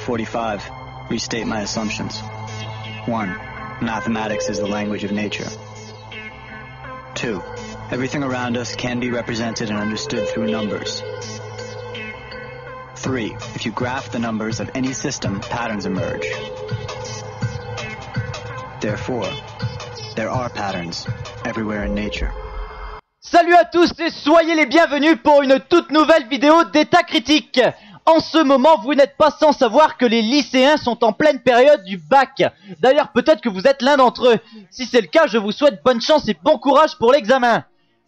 45, restate my assumptions. 1. Mathematics is the language of nature. 2. Everything around us can be represented and understood through numbers. 3. If you graph the numbers of any system, patterns emerge. Therefore, there are patterns everywhere in nature. Salut à tous et soyez les bienvenus pour une toute nouvelle vidéo d'état critique. En ce moment, vous n'êtes pas sans savoir que les lycéens sont en pleine période du bac. D'ailleurs, peut-être que vous êtes l'un d'entre eux. Si c'est le cas, je vous souhaite bonne chance et bon courage pour l'examen.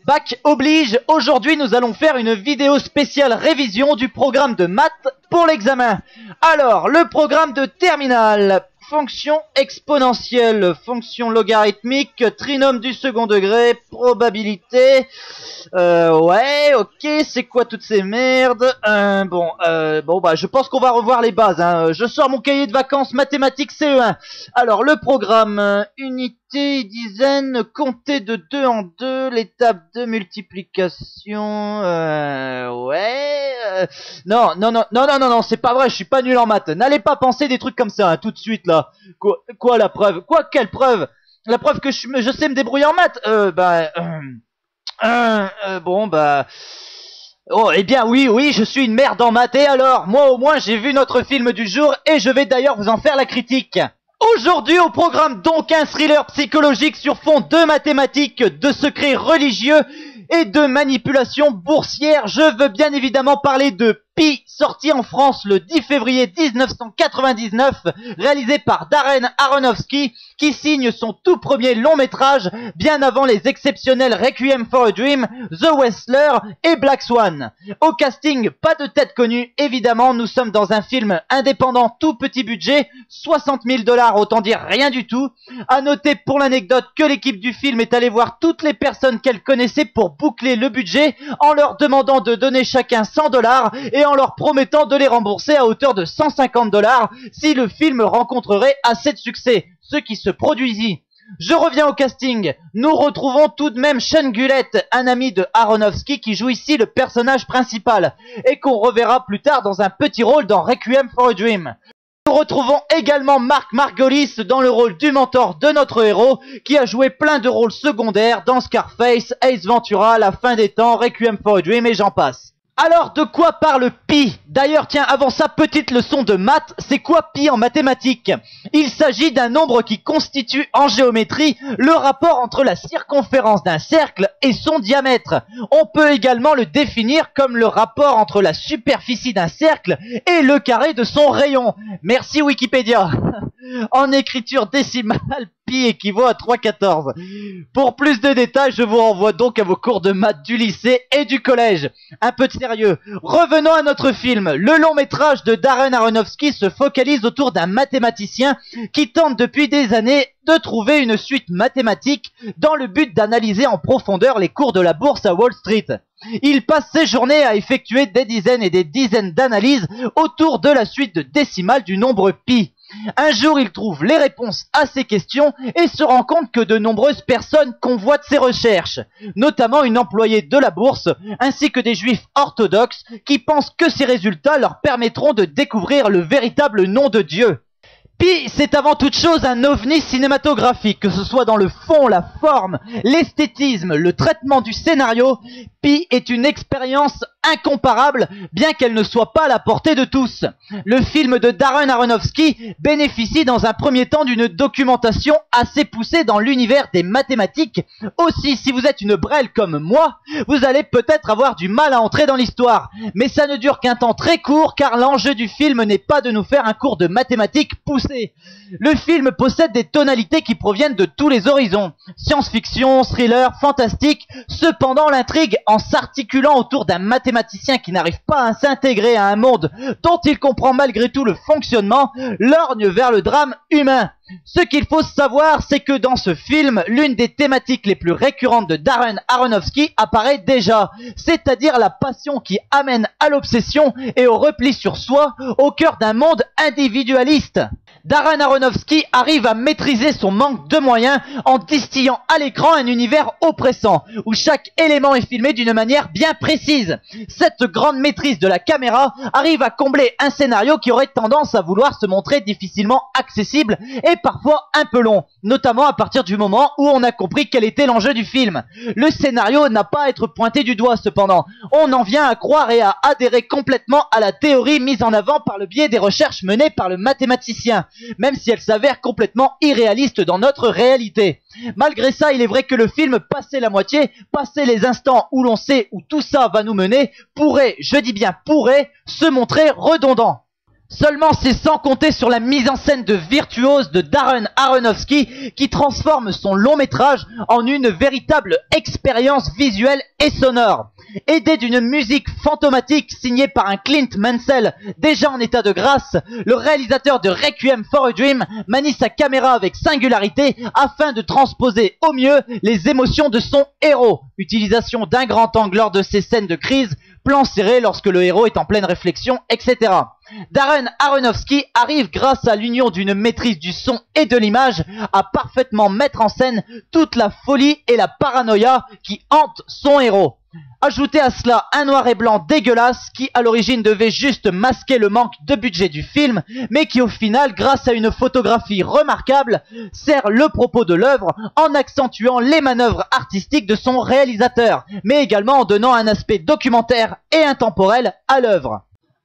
Bac oblige, aujourd'hui nous allons faire une vidéo spéciale révision du programme de maths pour l'examen. Alors, le programme de terminale. Fonction exponentielle, fonction logarithmique, trinôme du second degré, probabilité. Ouais, ok, c'est quoi toutes ces merdes? Je pense qu'on va revoir les bases. Hein. Je sors mon cahier de vacances mathématiques CE1. Alors, le programme, unité, dizaine, compter de 2 en 2, l'étape de multiplication. Non, c'est pas vrai, je suis pas nul en maths. N'allez pas penser des trucs comme ça, hein, tout de suite là. Quoi la preuve? Quoi, quelle preuve? La preuve que je sais me débrouiller en maths? Oh, eh bien oui, je suis une merde en maths. Et alors, moi au moins j'ai vu notre film du jour et je vais d'ailleurs vous en faire la critique. Aujourd'hui au programme donc un thriller psychologique sur fond de mathématiques, de secrets religieux et de manipulation boursière. Je veux bien évidemment parler de Pi, sorti en France le 10 février 1999, réalisé par Darren Aronofsky, qui signe son tout premier long métrage, bien avant les exceptionnels Requiem for a Dream, The Wrestler et Black Swan. Au casting, pas de tête connue, évidemment, nous sommes dans un film indépendant tout petit budget, 60 000 $, autant dire rien du tout. À noter pour l'anecdote que l'équipe du film est allée voir toutes les personnes qu'elle connaissait pour boucler le budget, en leur demandant de donner chacun 100 $ et en leur promettant de les rembourser à hauteur de 150 $ si le film rencontrerait assez de succès, ce qui se produisit. Je reviens au casting. Nous retrouvons tout de même Sean Gullett, un ami de Aronofsky qui joue ici le personnage principal et qu'on reverra plus tard dans un petit rôle dans Requiem for a Dream. Nous retrouvons également Mark Margolis dans le rôle du mentor de notre héros qui a joué plein de rôles secondaires dans Scarface, Ace Ventura, La Fin des Temps, Requiem for a Dream et j'en passe. Alors, de quoi parle pi? D'ailleurs, tiens, avant ça, petite leçon de maths, c'est quoi pi en mathématiques? Il s'agit d'un nombre qui constitue en géométrie le rapport entre la circonférence d'un cercle et son diamètre. On peut également le définir comme le rapport entre la superficie d'un cercle et le carré de son rayon. Merci Wikipédia. En écriture décimale, pi équivaut à 3,14. Pour plus de détails, je vous renvoie donc à vos cours de maths du lycée et du collège. Un peu de sérieux. Revenons à notre film. Le long métrage de Darren Aronofsky se focalise autour d'un mathématicien qui tente depuis des années de trouver une suite mathématique dans le but d'analyser en profondeur les cours de la bourse à Wall Street. Il passe ses journées à effectuer des dizaines et des dizaines d'analyses autour de la suite de décimales du nombre pi. Un jour, il trouve les réponses à ces questions et se rend compte que de nombreuses personnes convoitent ses recherches, notamment une employée de la bourse, ainsi que des juifs orthodoxes qui pensent que ces résultats leur permettront de découvrir le véritable nom de Dieu. Pi, c'est avant toute chose un ovni cinématographique, que ce soit dans le fond, la forme, l'esthétisme, le traitement du scénario. Pi est une expérience incomparable, bien qu'elle ne soit pas à la portée de tous. Le film de Darren Aronofsky bénéficie dans un premier temps d'une documentation assez poussée dans l'univers des mathématiques. Aussi, si vous êtes une brêle comme moi, vous allez peut-être avoir du mal à entrer dans l'histoire. Mais ça ne dure qu'un temps très court, car l'enjeu du film n'est pas de nous faire un cours de mathématiques poussé. Le film possède des tonalités qui proviennent de tous les horizons. Science-fiction, thriller, fantastique. Cependant, l'intrigue, en s'articulant autour d'un mathématicien qui n'arrive pas à s'intégrer à un monde dont il comprend malgré tout le fonctionnement, lorgne vers le drame humain. Ce qu'il faut savoir, c'est que dans ce film, l'une des thématiques les plus récurrentes de Darren Aronofsky apparaît déjà, c'est-à-dire la passion qui amène à l'obsession et au repli sur soi au cœur d'un monde individualiste. Darren Aronofsky arrive à maîtriser son manque de moyens en distillant à l'écran un univers oppressant, où chaque élément est filmé d'une manière bien précise. Cette grande maîtrise de la caméra arrive à combler un scénario qui aurait tendance à vouloir se montrer difficilement accessible et parfois un peu long, notamment à partir du moment où on a compris quel était l'enjeu du film. Le scénario n'a pas à être pointé du doigt cependant, on en vient à croire et à adhérer complètement à la théorie mise en avant par le biais des recherches menées par le mathématicien, même si elle s'avère complètement irréaliste dans notre réalité. Malgré ça, il est vrai que le film, passé la moitié, passé les instants où l'on sait où tout ça va nous mener, pourrait, je dis bien pourrait, se montrer redondant. Seulement c'est sans compter sur la mise en scène de virtuose de Darren Aronofsky qui transforme son long métrage en une véritable expérience visuelle et sonore. Aidé d'une musique fantomatique signée par un Clint Mansell déjà en état de grâce, le réalisateur de Requiem for a Dream manie sa caméra avec singularité afin de transposer au mieux les émotions de son héros. Utilisation d'un grand angle lors de ses scènes de crise, plan serré lorsque le héros est en pleine réflexion, etc. Darren Aronofsky arrive grâce à l'union d'une maîtrise du son et de l'image à parfaitement mettre en scène toute la folie et la paranoïa qui hantent son héros. Ajoutez à cela un noir et blanc dégueulasse qui à l'origine devait juste masquer le manque de budget du film, mais qui au final, grâce à une photographie remarquable, sert le propos de l'œuvre en accentuant les manœuvres artistiques de son réalisateur, mais également en donnant un aspect documentaire et intemporel à l'œuvre.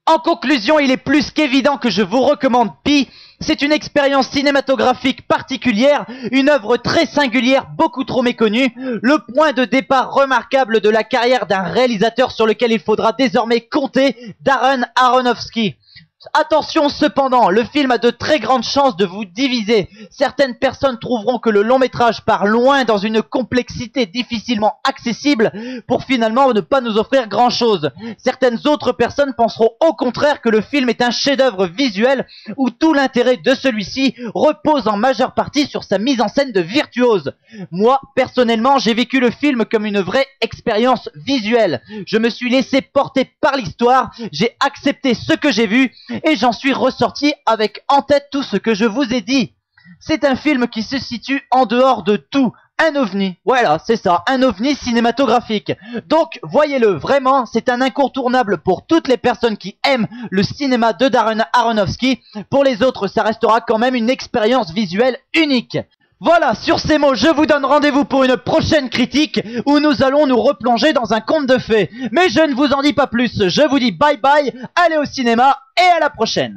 En conclusion, il est plus qu'évident que je vous recommande Pi. C'est une expérience cinématographique particulière, une œuvre très singulière, beaucoup trop méconnue, le point de départ remarquable de la carrière d'un réalisateur sur lequel il faudra désormais compter, Darren Aronofsky. Attention cependant, le film a de très grandes chances de vous diviser. Certaines personnes trouveront que le long métrage part loin dans une complexité difficilement accessible pour finalement ne pas nous offrir grand chose. Certaines autres personnes penseront au contraire que le film est un chef-d'œuvre visuel où tout l'intérêt de celui-ci repose en majeure partie sur sa mise en scène de virtuose. Moi, personnellement, j'ai vécu le film comme une vraie expérience visuelle. Je me suis laissé porter par l'histoire, j'ai accepté ce que j'ai vu et j'en suis ressorti avec en tête tout ce que je vous ai dit. C'est un film qui se situe en dehors de tout. Un ovni, voilà, c'est ça, un ovni cinématographique. Donc, voyez-le, vraiment, c'est un incontournable pour toutes les personnes qui aiment le cinéma de Darren Aronofsky. Pour les autres, ça restera quand même une expérience visuelle unique. Voilà, sur ces mots, je vous donne rendez-vous pour une prochaine critique où nous allons nous replonger dans un conte de fées. Mais je ne vous en dis pas plus, je vous dis bye bye, allez au cinéma et à la prochaine.